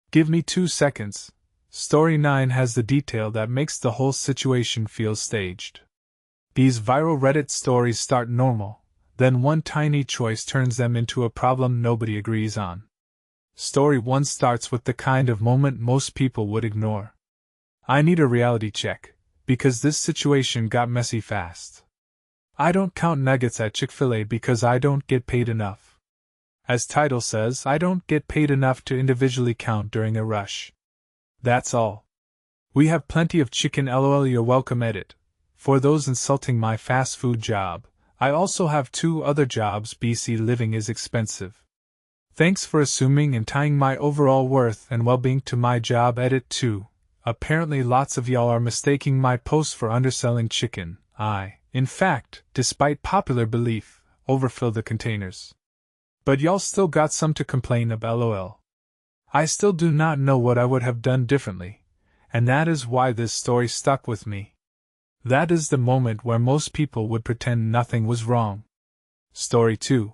Give me 2 seconds. Story 9 has the detail that makes the whole situation feel staged. These viral Reddit stories start normal, then one tiny choice turns them into a problem nobody agrees on. Story 1 starts with the kind of moment most people would ignore. I need a reality check, because this situation got messy fast. I don't count nuggets at Chick-fil-A because I don't get paid enough. As title says, I don't get paid enough to individually count during a rush. That's all. We have plenty of chicken, lol. You're welcome. Edit. For those insulting my fast food job, I also have 2 other jobs. BC living is expensive. Thanks for assuming and tying my overall worth and well-being to my job. Edit 2. Apparently lots of y'all are mistaking my post for underselling chicken. In fact, despite popular belief, overfill the containers. But y'all still got some to complain about. LOL. I still do not know what I would have done differently, and that is why this story stuck with me. That is the moment where most people would pretend nothing was wrong. Story 2.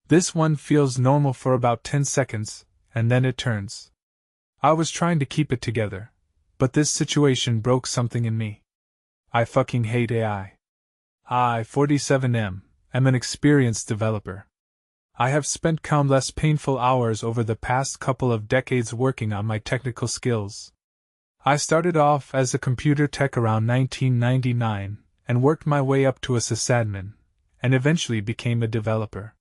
This one feels normal for about 10 seconds, and then it turns. I was trying to keep it together, but this situation broke something in me. I fucking hate AI. I, 47M, am an experienced developer. I have spent countless painful hours over the past couple of decades working on my technical skills. I started off as a computer tech around 1999 and worked my way up to a sysadmin, and eventually became a developer.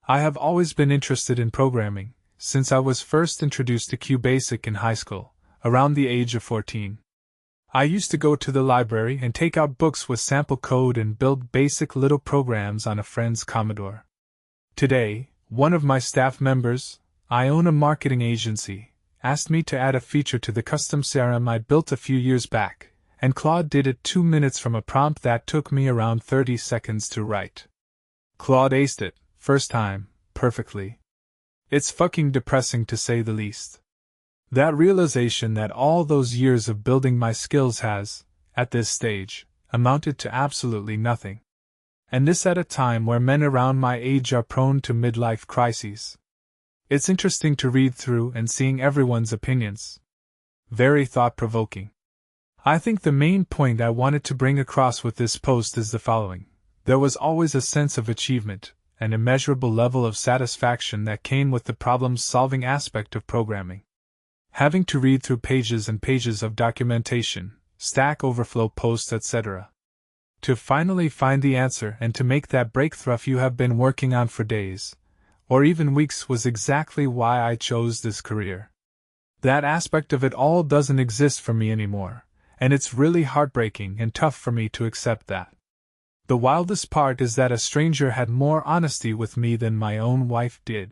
I have always been interested in programming, since I was first introduced to QBasic in high school, around the age of 14. I used to go to the library and take out books with sample code and build basic little programs on a friend's Commodore. Today, one of my staff members, I own a marketing agency, asked me to add a feature to the custom CRM I built a few years back, and Claude did it 2 minutes from a prompt that took me around 30 seconds to write. Claude aced it, first time, perfectly. It's fucking depressing to say the least. That realization that all those years of building my skills has, at this stage, amounted to absolutely nothing. And this at a time where men around my age are prone to midlife crises. It's interesting to read through and seeing everyone's opinions. Very thought-provoking. I think the main point I wanted to bring across with this post is the following. There was always a sense of achievement, an immeasurable level of satisfaction that came with the problem-solving aspect of programming. Having to read through pages and pages of documentation, Stack Overflow posts, etc. to finally find the answer and to make that breakthrough you have been working on for days, or even weeks, was exactly why I chose this career. That aspect of it all doesn't exist for me anymore, and it's really heartbreaking and tough for me to accept that. The wildest part is that a stranger had more honesty with me than my own wife did.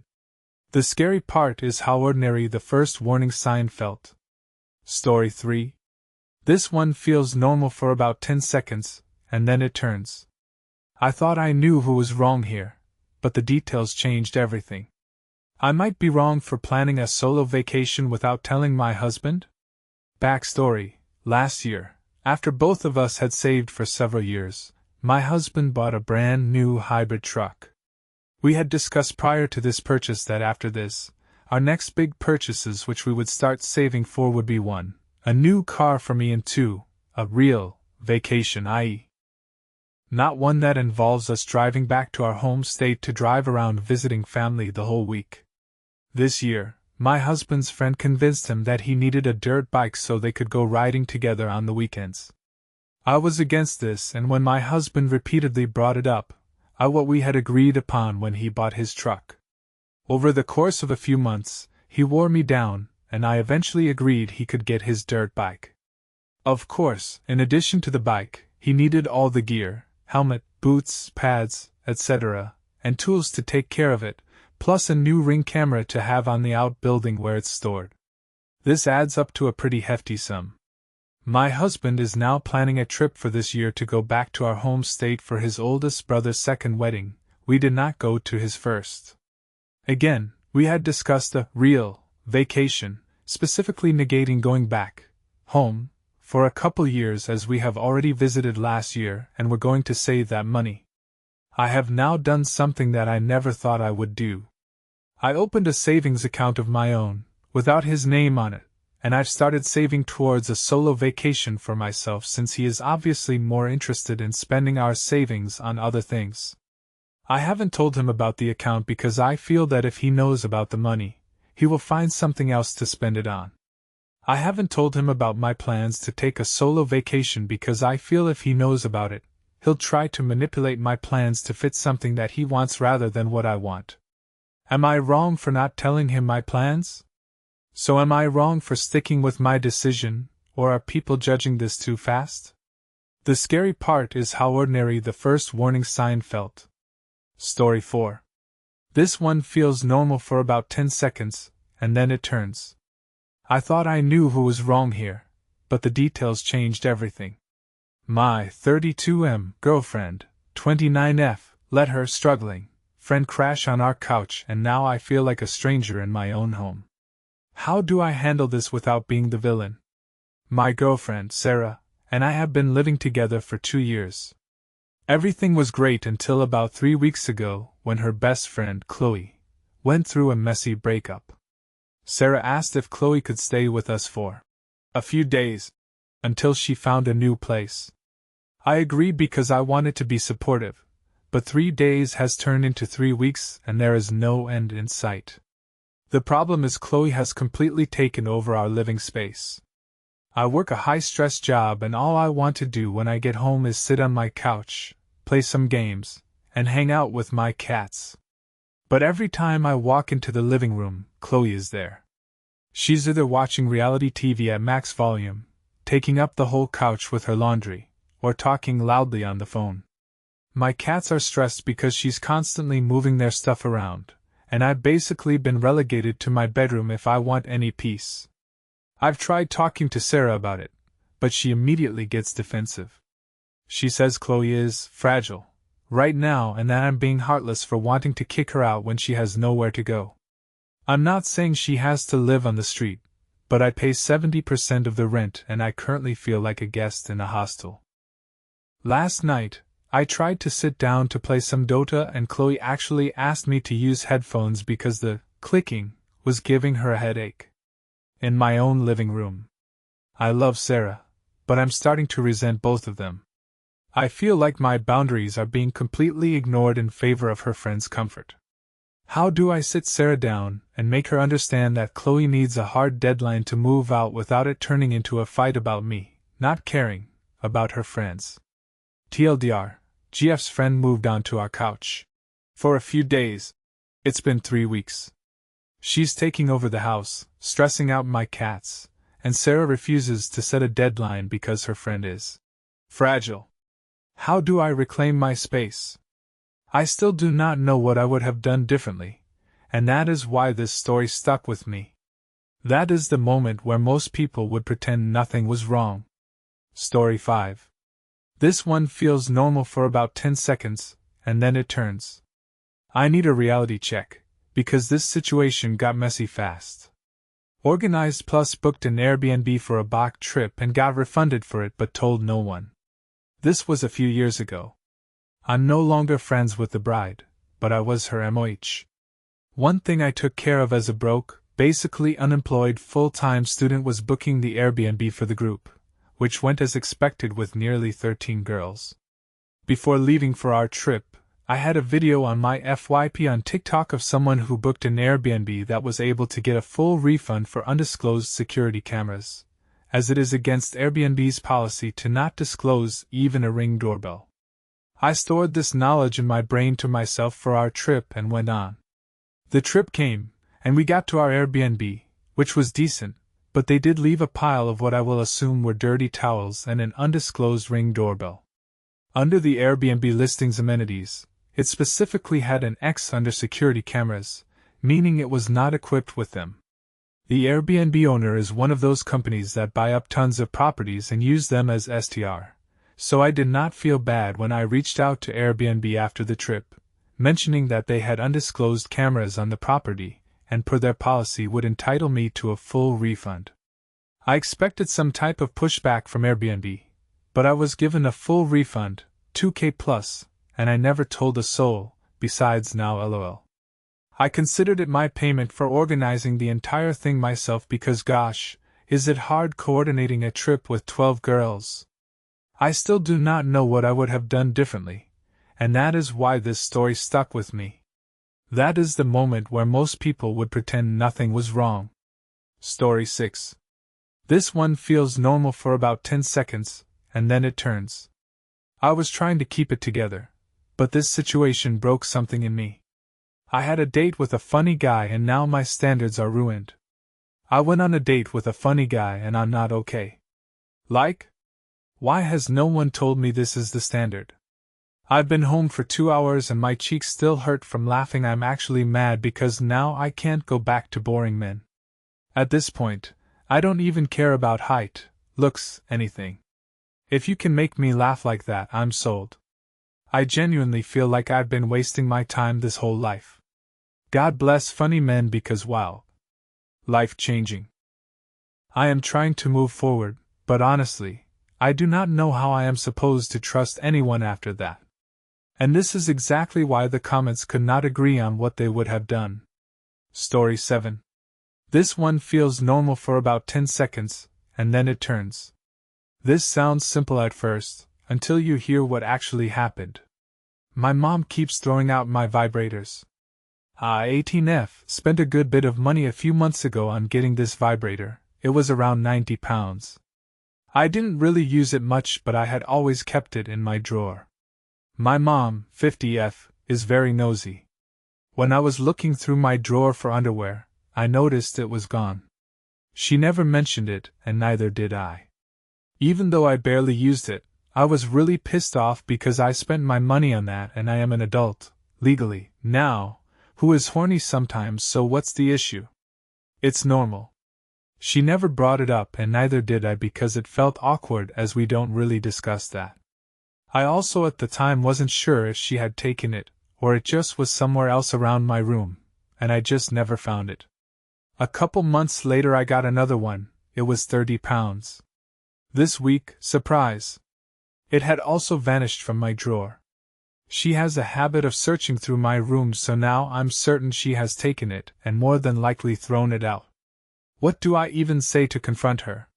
The scary part is how ordinary the first warning sign felt. Story 3. This one feels normal for about 10 seconds, and then it turns. I thought I knew who was wrong here, but the details changed everything. I might be wrong for planning a solo vacation without telling my husband? Backstory: last year, after both of us had saved for several years, my husband bought a brand new hybrid truck. We had discussed prior to this purchase that after this, our next big purchases which we would start saving for would be 1, a new car for me, and 2, a real vacation, i.e. not one that involves us driving back to our home state to drive around visiting family the whole week. This year, my husband's friend convinced him that he needed a dirt bike so they could go riding together on the weekends. I was against this, and when my husband repeatedly brought it up, what we had agreed upon when he bought his truck. Over the course of a few months, he wore me down, and I eventually agreed he could get his dirt bike. Of course, in addition to the bike, he needed all the gear, helmet, boots, pads, etc., and tools to take care of it, plus a new Ring camera to have on the outbuilding where it's stored. This adds up to a pretty hefty sum. My husband is now planning a trip for this year to go back to our home state for his oldest brother's second wedding. We did not go to his first. Again, we had discussed a real vacation, specifically negating going back home for a couple years, as we have already visited last year and were going to save that money. I have now done something that I never thought I would do. I opened a savings account of my own, without his name on it, and I've started saving towards a solo vacation for myself since he is obviously more interested in spending our savings on other things. I haven't told him about the account because I feel that if he knows about the money, he will find something else to spend it on. I haven't told him about my plans to take a solo vacation because I feel if he knows about it, he'll try to manipulate my plans to fit something that he wants rather than what I want. Am I wrong for not telling him my plans? So am I wrong for sticking with my decision, or are people judging this too fast? The scary part is how ordinary the first warning sign felt. Story 4. This one feels normal for about 10 seconds, and then it turns. I thought I knew who was wrong here, but the details changed everything. My 32M girlfriend, 29F, let her struggling friend crash on our couch, and now I feel like a stranger in my own home. How do I handle this without being the villain? My girlfriend, Sarah, and I have been living together for 2 years. Everything was great until about 3 weeks ago, when her best friend, Chloe, went through a messy breakup. Sarah asked if Chloe could stay with us for a few days, until she found a new place. I agreed because I wanted to be supportive, but 3 days has turned into 3 weeks and there is no end in sight. The problem is Chloe has completely taken over our living space. I work a high-stress job and all I want to do when I get home is sit on my couch, play some games, and hang out with my cats. But every time I walk into the living room, Chloe is there. She's either watching reality TV at max volume, taking up the whole couch with her laundry, or talking loudly on the phone. My cats are stressed because she's constantly moving their stuff around, and I've basically been relegated to my bedroom if I want any peace. I've tried talking to Sarah about it, but she immediately gets defensive. She says Chloe is fragile right now and that I'm being heartless for wanting to kick her out when she has nowhere to go. I'm not saying she has to live on the street, but I pay 70% of the rent and I currently feel like a guest in a hostel. Last night, I tried to sit down to play some Dota and Chloe actually asked me to use headphones because the clicking was giving her a headache. In my own living room. I love Sarah, but I'm starting to resent both of them. I feel like my boundaries are being completely ignored in favor of her friend's comfort. How do I sit Sarah down and make her understand that Chloe needs a hard deadline to move out without it turning into a fight about me not caring about her friends? TLDR, GF's friend moved onto our couch. For a few days. It's been 3 weeks. She's taking over the house, stressing out my cats, and Sarah refuses to set a deadline because her friend is fragile. How do I reclaim my space? I still do not know what I would have done differently, and that is why this story stuck with me. That is the moment where most people would pretend nothing was wrong. Story 5. This one feels normal for about 10 seconds, and then it turns. I need a reality check, because this situation got messy fast. Organized Plus booked an Airbnb for a Bach trip and got refunded for it but told no one. This was a few years ago. I'm no longer friends with the bride, but I was her MOH. One thing I took care of as a broke, basically unemployed full-time student was booking the Airbnb for the group, which went as expected with nearly 13 girls. Before leaving for our trip, I had a video on my FYP on TikTok of someone who booked an Airbnb that was able to get a full refund for undisclosed security cameras, as it is against Airbnb's policy to not disclose even a Ring doorbell. I stored this knowledge in my brain to myself for our trip and went on. The trip came, and we got to our Airbnb, which was decent, but they did leave a pile of what I will assume were dirty towels and an undisclosed Ring doorbell. Under the Airbnb listings amenities, it specifically had an X under security cameras, meaning it was not equipped with them. The Airbnb owner is one of those companies that buy up tons of properties and use them as STR, so I did not feel bad when I reached out to Airbnb after the trip, mentioning that they had undisclosed cameras on the property, and per their policy would entitle me to a full refund. I expected some type of pushback from Airbnb, but I was given a full refund, $2K plus, and I never told a soul, besides now LOL. I considered it my payment for organizing the entire thing myself because gosh, is it hard coordinating a trip with 12 girls. I still do not know what I would have done differently, and that is why this story stuck with me. That is the moment where most people would pretend nothing was wrong. Story 6. This one feels normal for about 10 seconds, and then it turns. I was trying to keep it together, but this situation broke something in me. I had a date with a funny guy and now my standards are ruined. I went on a date with a funny guy and I'm not okay. Like? Why has no one told me this is the standard? I've been home for 2 hours and my cheeks still hurt from laughing. I'm actually mad because now I can't go back to boring men. At this point, I don't even care about height, looks, anything. If you can make me laugh like that, I'm sold. I genuinely feel like I've been wasting my time this whole life. God bless funny men because wow. Life-changing. I am trying to move forward, but honestly, I do not know how I am supposed to trust anyone after that. And this is exactly why the comments could not agree on what they would have done. Story 7. This one feels normal for about 10 seconds, and then it turns. This sounds simple at first, until you hear what actually happened. My mom keeps throwing out my vibrators. I 18F spent a good bit of money a few months ago on getting this vibrator. It was around £90. I didn't really use it much, but I had always kept it in my drawer. My mom, 50F, is very nosy. When I was looking through my drawer for underwear, I noticed it was gone. She never mentioned it, and neither did I. Even though I barely used it, I was really pissed off because I spent my money on that and I am an adult, legally, now, who is horny sometimes, so what's the issue? It's normal. She never brought it up and neither did I because it felt awkward as we don't really discuss that. I also at the time wasn't sure if she had taken it, or it just was somewhere else around my room, and I just never found it. A couple months later I got another one. It was £30. This week, surprise! It had also vanished from my drawer. She has a habit of searching through my room, so now I'm certain she has taken it and more than likely thrown it out. What do I even say to confront her?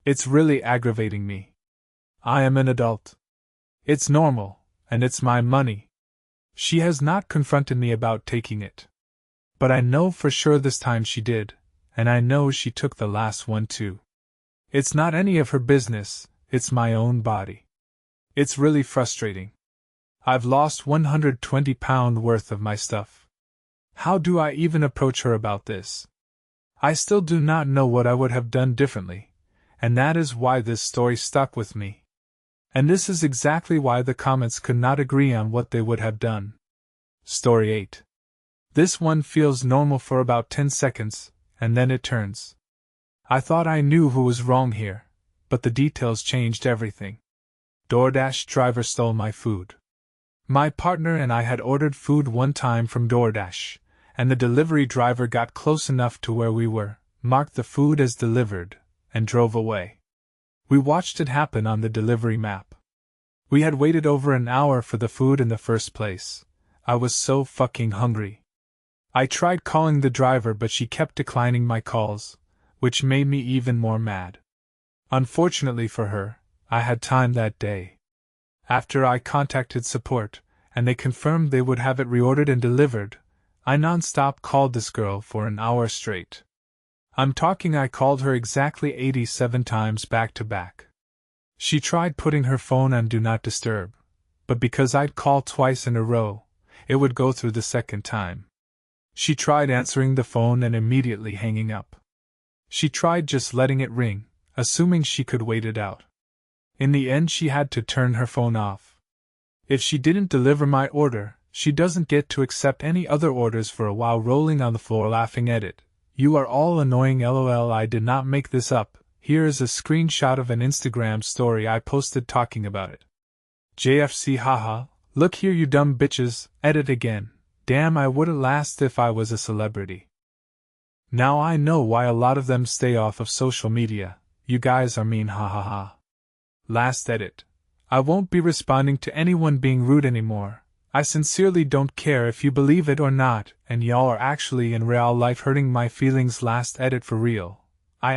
It's really aggravating me. I am an adult. It's normal, and it's my money. She has not confronted me about taking it. But I know for sure this time she did, and I know she took the last one too. It's not any of her business, it's my own body. It's really frustrating. I've lost £120 worth of my stuff. How do I even approach her about this? I still do not know what I would have done differently, and that is why this story stuck with me. And this is exactly why the comments could not agree on what they would have done. Story 8. This one feels normal for about 10 seconds, and then it turns. I thought I knew who was wrong here, but the details changed everything. DoorDash driver stole my food. My partner and I had ordered food one time from DoorDash, and the delivery driver got close enough to where we were, marked the food as delivered, and drove away. We watched it happen on the delivery map. We had waited over an hour for the food in the first place. I was so fucking hungry. I tried calling the driver, but she kept declining my calls, which made me even more mad. Unfortunately for her, I had time that day. After I contacted support, and they confirmed they would have it reordered and delivered, I non-stop called this girl for an hour straight. I'm talking I called her exactly 87 times back to back. She tried putting her phone on Do Not Disturb, but because I'd called twice in a row, it would go through the second time. She tried answering the phone and immediately hanging up. She tried just letting it ring, assuming she could wait it out. In the end she had to turn her phone off. If she didn't deliver my order, she doesn't get to accept any other orders for a while, rolling on the floor laughing at it. You are all annoying, lol. I did not make this up. Here is a screenshot of an Instagram story I posted talking about it. JFC haha, look here you dumb bitches, edit again. Damn, I wouldn't last if I was a celebrity. Now I know why a lot of them stay off of social media. You guys are mean, ha ha ha. Last edit. I won't be responding to anyone being rude anymore. I sincerely don't care if you believe it or not, and y'all are actually in real life hurting my feelings. Last edit for real. I